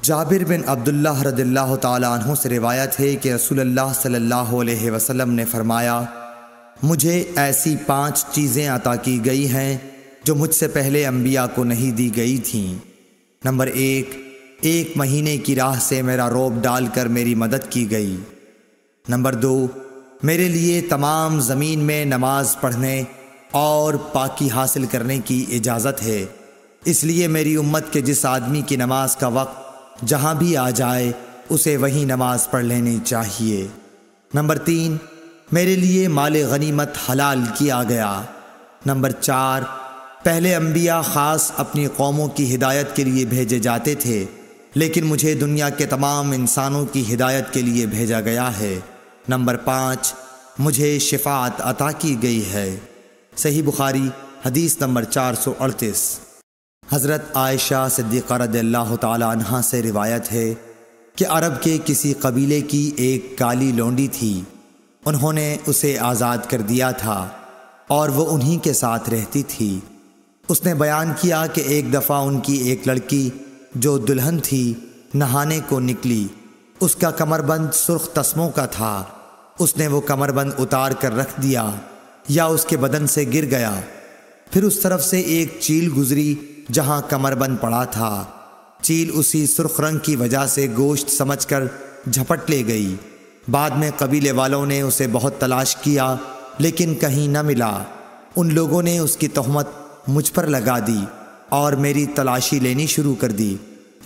جابر بن عبداللہ رضی اللہ تعالیٰ عنہ سے روایت ہے کہ رسول اللہ صلی اللہ علیہ وسلم نے فرمایا، مجھے ایسی 5 چیزیں عطا کی گئی ہیں جو مجھ سے پہلے انبیاء کو نہیں دی گئی تھیں۔ نمبر 1، 1 مہینے کی راہ سے میرا روب ڈال کر میری مدد کی گئی۔ نمبر 2، میرے لیے تمام زمین میں نماز پڑھنے اور پاکی حاصل کرنے کی اجازت ہے، اس لیے میری امت کے جس آدمی کی نماز کا وقت جہاں بھی آ جائے اسے وہی نماز پڑھ لینی چاہیے۔ نمبر 3، میرے لیے مال غنیمت حلال کیا گیا۔ نمبر 4، پہلے انبیاء خاص اپنی قوموں کی ہدایت کے لیے بھیجے جاتے تھے، لیکن مجھے دنیا کے تمام انسانوں کی ہدایت کے لیے بھیجا گیا ہے۔ نمبر 5، مجھے شفاعت عطا کی گئی ہے۔ صحیح بخاری حدیث نمبر 438۔ حضرت عائشہ صدیقہ رضی اللہ تعالی عنہا سے روایت ہے کہ عرب کے کسی قبیلے کی ایک کالی لونڈی تھی، انہوں نے اسے آزاد کر دیا تھا اور وہ انہی کے ساتھ رہتی تھی۔ اس نے بیان کیا کہ ایک دفعہ ان کی ایک لڑکی جو دلہن تھی نہانے کو نکلی، اس کا کمربند سرخ تسموں کا تھا، اس نے وہ کمربند اتار کر رکھ دیا یا اس کے بدن سے گر گیا، پھر اس طرف سے ایک چیل گزری جہاں کمربند پڑا تھا، چیل اسی سرخ رنگ کی وجہ سے گوشت سمجھ کر جھپٹ لے گئی۔ بعد میں قبیلے والوں نے اسے بہت تلاش کیا لیکن کہیں نہ ملا، ان لوگوں نے اس کی تہمت مجھ پر لگا دی اور میری تلاشی لینی شروع کر دی،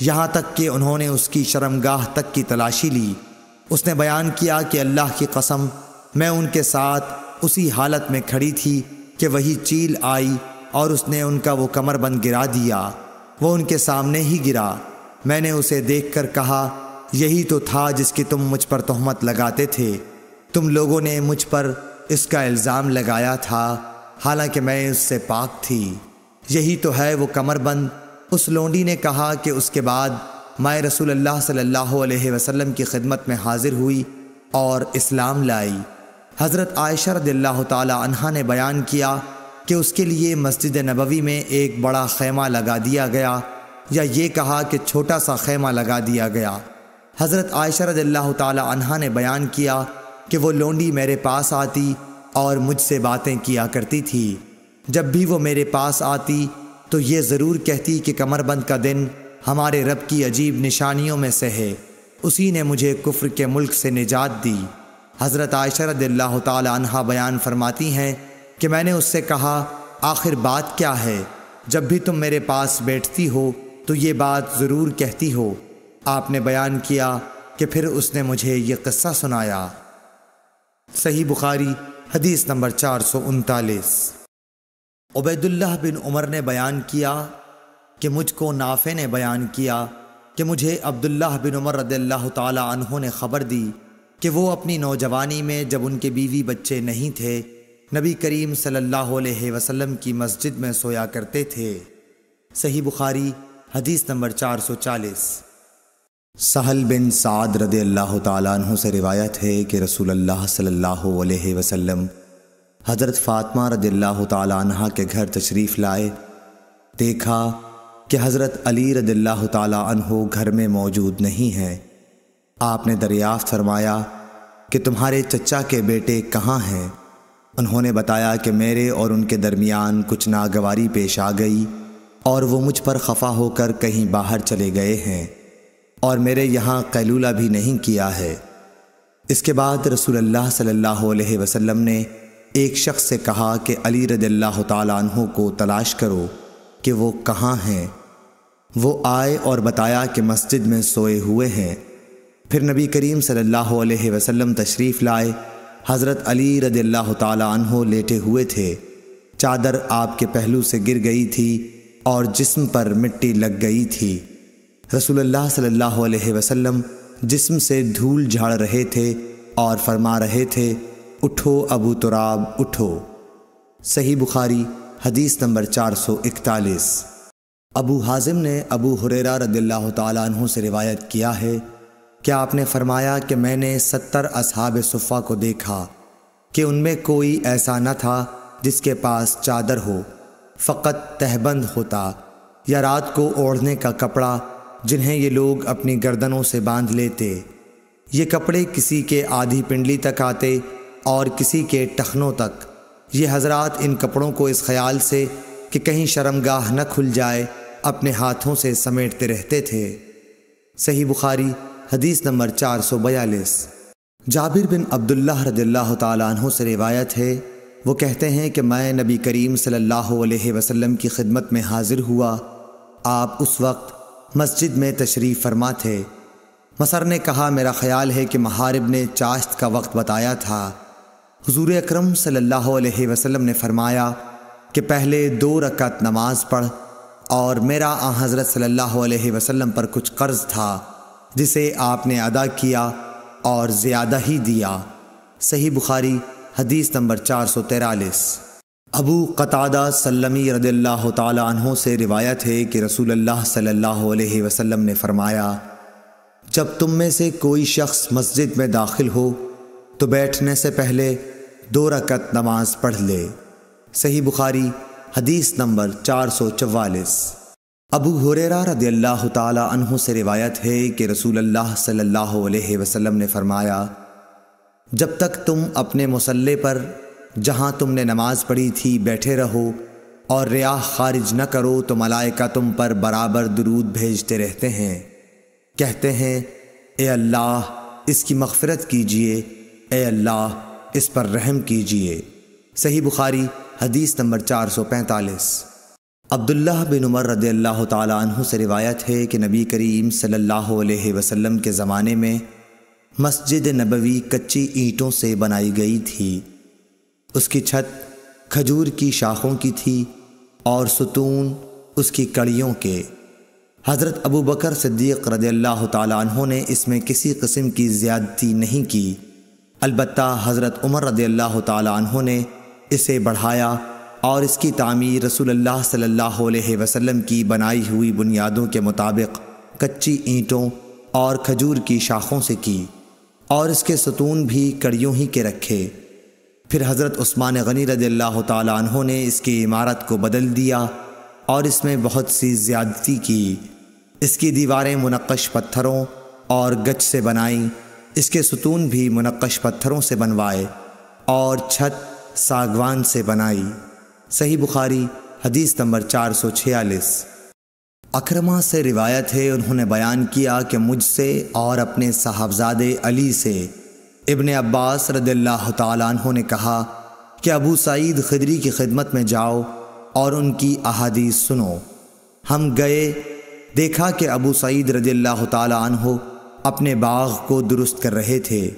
یہاں تک کہ انہوں نے اس کی شرمگاہ تک کی تلاشی لی۔ اس نے بیان کیا کہ اللہ کی قسم میں ان کے ساتھ اسی حالت میں کھڑی تھی کہ وہی چیل آئی اور اس نے ان کا وہ کمربند گرا دیا، وہ ان کے سامنے ہی گرا۔ میں نے اسے دیکھ کر کہا، یہی تو تھا جس کی تم مجھ پر تہمت لگاتے تھے، تم لوگوں نے مجھ پر اس کا الزام لگایا تھا حالانکہ میں اس سے پاک تھی، یہی تو ہے وہ کمربند۔ اس لونڈی نے کہا کہ اس کے بعد میں رسول اللہ صلی اللہ علیہ وسلم کی خدمت میں حاضر ہوئی اور اسلام لائی۔ حضرت عائشہ رضی اللہ تعالی عنہا نے بیان کیا کہ اس کے لیے مسجد نبوی میں ایک بڑا خیمہ لگا دیا گیا، یا یہ کہا کہ چھوٹا سا خیمہ لگا دیا گیا۔ حضرت عائشہ رضی اللہ تعالی عنہا نے بیان کیا کہ وہ لونڈی میرے پاس آتی اور مجھ سے باتیں کیا کرتی تھی، جب بھی وہ میرے پاس آتی تو یہ ضرور کہتی کہ کمربند کا دن ہمارے رب کی عجیب نشانیوں میں سے ہے، اسی نے مجھے کفر کے ملک سے نجات دی۔ حضرت عائشہ رضی اللہ تعالی عنہا بیان فرماتی ہیں کہ میں نے اس سے کہا، آخر بات کیا ہے؟ جب بھی تم میرے پاس بیٹھتی ہو تو یہ بات ضرور کہتی ہو۔ آپ نے بیان کیا کہ پھر اس نے مجھے یہ قصہ سنایا۔ صحیح بخاری حدیث نمبر 439۔ عبید اللہ بن عمر نے بیان کیا کہ مجھ کو نافع نے بیان کیا کہ مجھے عبداللہ بن عمر رضی اللہ تعالی عنہ نے خبر دی کہ وہ اپنی نوجوانی میں جب ان کے بیوی بچے نہیں تھے، نبی کریم صلی اللہ علیہ وسلم کی مسجد میں سویا کرتے تھے۔ صحیح بخاری حدیث نمبر 440۔ سہل بن سعد رضی اللہ تعالیٰ عنہ سے روایت ہے کہ رسول اللہ صلی اللہ علیہ وسلم حضرت فاطمہ رضی اللہ تعالیٰ عنہ کے گھر تشریف لائے، دیکھا کہ حضرت علی رضی اللہ تعالیٰ عنہ گھر میں موجود نہیں ہیں۔ آپ نے دریافت فرمایا کہ تمہارے چچا کے بیٹے کہاں ہیں؟ انہوں نے بتایا کہ میرے اور ان کے درمیان کچھ ناگواری پیش آ گئی اور وہ مجھ پر خفا ہو کر کہیں باہر چلے گئے ہیں اور میرے یہاں قیلولہ بھی نہیں کیا ہے۔ اس کے بعد رسول اللہ صلی اللہ علیہ وسلم نے ایک شخص سے کہا کہ علی رضی اللہ تعالیٰ عنہ کو تلاش کرو کہ وہ کہاں ہیں۔ وہ آئے اور بتایا کہ مسجد میں سوئے ہوئے ہیں۔ پھر نبی کریم صلی اللہ علیہ وسلم تشریف لائے، حضرت علی رضی اللہ تعالیٰ عنہ لیٹے ہوئے تھے، چادر آپ کے پہلو سے گر گئی تھی اور جسم پر مٹی لگ گئی تھی۔ رسول اللہ صلی اللہ علیہ وسلم جسم سے دھول جھاڑ رہے تھے اور فرما رہے تھے، اٹھو ابو تراب اٹھو۔ صحیح بخاری حدیث نمبر 441۔ ابو حازم نے ابو ہریرہ رضی اللہ تعالیٰ عنہ سے روایت کیا ہے کہ آپ نے فرمایا کہ میں نے 70 اصحاب صفہ کو دیکھا کہ ان میں کوئی ایسا نہ تھا جس کے پاس چادر ہو، فقط تہبند ہوتا یا رات کو اوڑھنے کا کپڑا جنہیں یہ لوگ اپنی گردنوں سے باندھ لیتے۔ یہ کپڑے کسی کے آدھی پنڈلی تک آتے اور کسی کے ٹخنوں تک۔ یہ حضرات ان کپڑوں کو اس خیال سے کہ کہیں شرمگاہ نہ کھل جائے اپنے ہاتھوں سے سمیٹتے رہتے تھے۔ صحیح بخاری حدیث نمبر 442۔ جابر بن عبداللہ رضی اللہ تعالیٰ عنہ سے روایت ہے، وہ کہتے ہیں کہ میں نبی کریم صلی اللہ علیہ وسلم کی خدمت میں حاضر ہوا۔ آپ اس وقت مسجد میں تشریف فرما تھے۔ مصر نے کہا، میرا خیال ہے کہ محارب نے چاشت کا وقت بتایا تھا۔ حضور اکرم صلی اللہ علیہ وسلم نے فرمایا کہ پہلے 2 رکعت نماز پڑھ، اور میرا آن حضرت صلی اللہ علیہ وسلم پر کچھ قرض تھا جسے آپ نے ادا کیا اور زیادہ ہی دیا۔ صحیح بخاری حدیث نمبر 443۔ ابو قتادہ سلمی رضی اللہ تعالی عنہ سے روایت ہے کہ رسول اللہ صلی اللہ علیہ وسلم نے فرمایا، جب تم میں سے کوئی شخص مسجد میں داخل ہو تو بیٹھنے سے پہلے 2 رکعت نماز پڑھ لے۔ صحیح بخاری حدیث نمبر 444۔ ابو ہریرہ رضی اللہ تعالی عنہ سے روایت ہے کہ رسول اللہ صلی اللہ علیہ وسلم نے فرمایا، جب تک تم اپنے مصلی پر جہاں تم نے نماز پڑھی تھی بیٹھے رہو اور ریاح خارج نہ کرو تو ملائکہ تم پر برابر درود بھیجتے رہتے ہیں، کہتے ہیں، اے اللہ اس کی مغفرت کیجئے، اے اللہ اس پر رحم کیجئے۔ صحیح بخاری حدیث نمبر 445۔ عبداللہ بن عمر رضی اللہ تعالی عنہ سے روایت ہے کہ نبی کریم صلی اللہ علیہ وسلم کے زمانے میں مسجد نبوی کچی اینٹوں سے بنائی گئی تھی۔ اس کی چھت کھجور کی شاخوں کی تھی اور ستون اس کی کڑیوں کے۔ حضرت ابو بکر صدیق رضی اللہ تعالی عنہ نے اس میں کسی قسم کی زیادتی نہیں کی، البتہ حضرت عمر رضی اللہ تعالی عنہ نے اسے بڑھایا اور اس کی تعمیر رسول اللہ صلی اللہ علیہ وسلم کی بنائی ہوئی بنیادوں کے مطابق کچی اینٹوں اور کھجور کی شاخوں سے کی، اور اس کے ستون بھی کڑیوں ہی کے رکھے۔ پھر حضرت عثمان غنی رضی اللہ تعالی عنہ نے اس کی عمارت کو بدل دیا اور اس میں بہت سی زیادتی کی۔ اس کی دیواریں منقش پتھروں اور گچ سے بنائیں، اس کے ستون بھی منقش پتھروں سے بنوائے اور چھت ساگوان سے بنائی۔ صحیح بخاری حدیث نمبر 446۔ اکرمہ سے روایت ہے، انہوں نے بیان کیا کہ مجھ سے اور اپنے صاحبزادے علی سے ابن عباس رضی اللہ تعالیٰ عنہ نے کہا کہ ابو سعید خدری کی خدمت میں جاؤ اور ان کی احادیث سنو۔ ہم گئے، دیکھا کہ ابو سعید رضی اللہ تعالیٰ عنہ اپنے باغ کو درست کر رہے تھے۔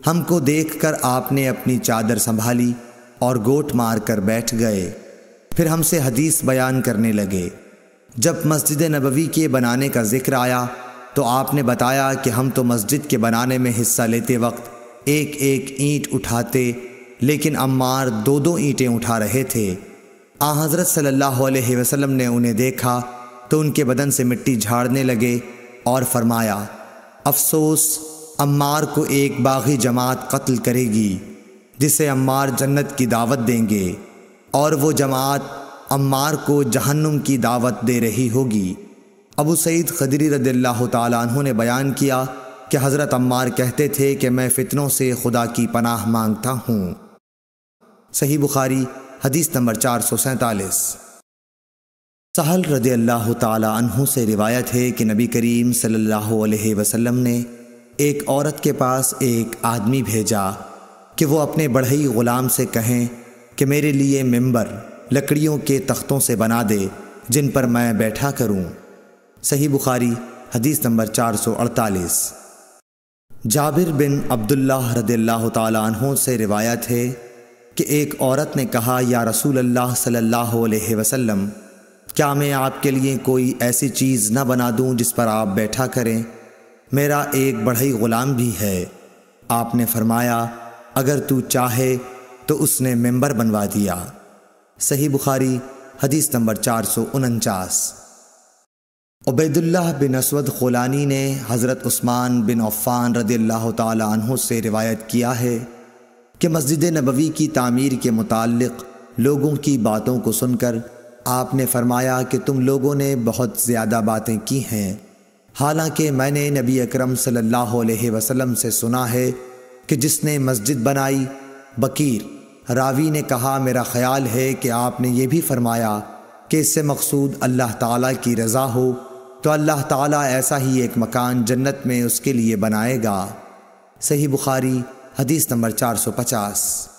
ہم کو دیکھ کر آپ نے اپنی چادر سنبھالی اور گوٹ مار کر بیٹھ گئے، پھر ہم سے حدیث بیان کرنے لگے۔ جب مسجد نبوی کے بنانے کا ذکر آیا تو آپ نے بتایا کہ ہم تو مسجد کے بنانے میں حصہ لیتے وقت ایک ایک اینٹ اٹھاتے، لیکن عمار 2 اینٹیں اٹھا رہے تھے۔ آن حضرت صلی اللہ علیہ وسلم نے انہیں دیکھا تو ان کے بدن سے مٹی جھاڑنے لگے اور فرمایا، افسوس عمار کو ایک باغی جماعت قتل کرے گی جسے عمار جنت کی دعوت دیں گے، اور وہ جماعت عمار کو جہنم کی دعوت دے رہی ہوگی۔ ابو سعید خدری رضی اللہ تعالیٰ عنہ نے بیان کیا کہ حضرت عمار کہتے تھے کہ میں فتنوں سے خدا کی پناہ مانگتا ہوں۔ صحیح بخاری حدیث نمبر 447۔ سہل رضی اللہ تعالیٰ عنہ سے روایت ہے کہ نبی کریم صلی اللہ علیہ وسلم نے ایک عورت کے پاس ایک آدمی بھیجا کہ وہ اپنے بڑھئی غلام سے کہیں کہ میرے لیے ممبر لکڑیوں کے تختوں سے بنا دے جن پر میں بیٹھا کروں۔ صحیح بخاری حدیث نمبر 448۔ جابر بن عبداللہ رضی اللہ تعالیٰ عنہ سے روایت ہے کہ ایک عورت نے کہا، یا رسول اللہ صلی اللہ علیہ وسلم، کیا میں آپ کے لیے کوئی ایسی چیز نہ بنا دوں جس پر آپ بیٹھا کریں؟ میرا ایک بڑھئی غلام بھی ہے۔ آپ نے فرمایا، اگر تو چاہے تو اس نے ممبر بنوا دیا۔ صحیح بخاری حدیث نمبر 449۔ عبید اللہ بن اسود خولانی نے حضرت عثمان بن عفان رضی اللہ تعالی عنہ سے روایت کیا ہے کہ مسجد نبوی کی تعمیر کے متعلق لوگوں کی باتوں کو سن کر آپ نے فرمایا کہ تم لوگوں نے بہت زیادہ باتیں کی ہیں، حالانکہ میں نے نبی اکرم صلی اللہ علیہ وسلم سے سنا ہے کہ جس نے مسجد بنائی بکیر، راوی نے کہا میرا خیال ہے کہ آپ نے یہ بھی فرمایا کہ اس سے مقصود اللہ تعالیٰ کی رضا ہو، تو اللہ تعالیٰ ایسا ہی ایک مکان جنت میں اس کے لیے بنائے گا۔ صحیح بخاری حدیث نمبر 450۔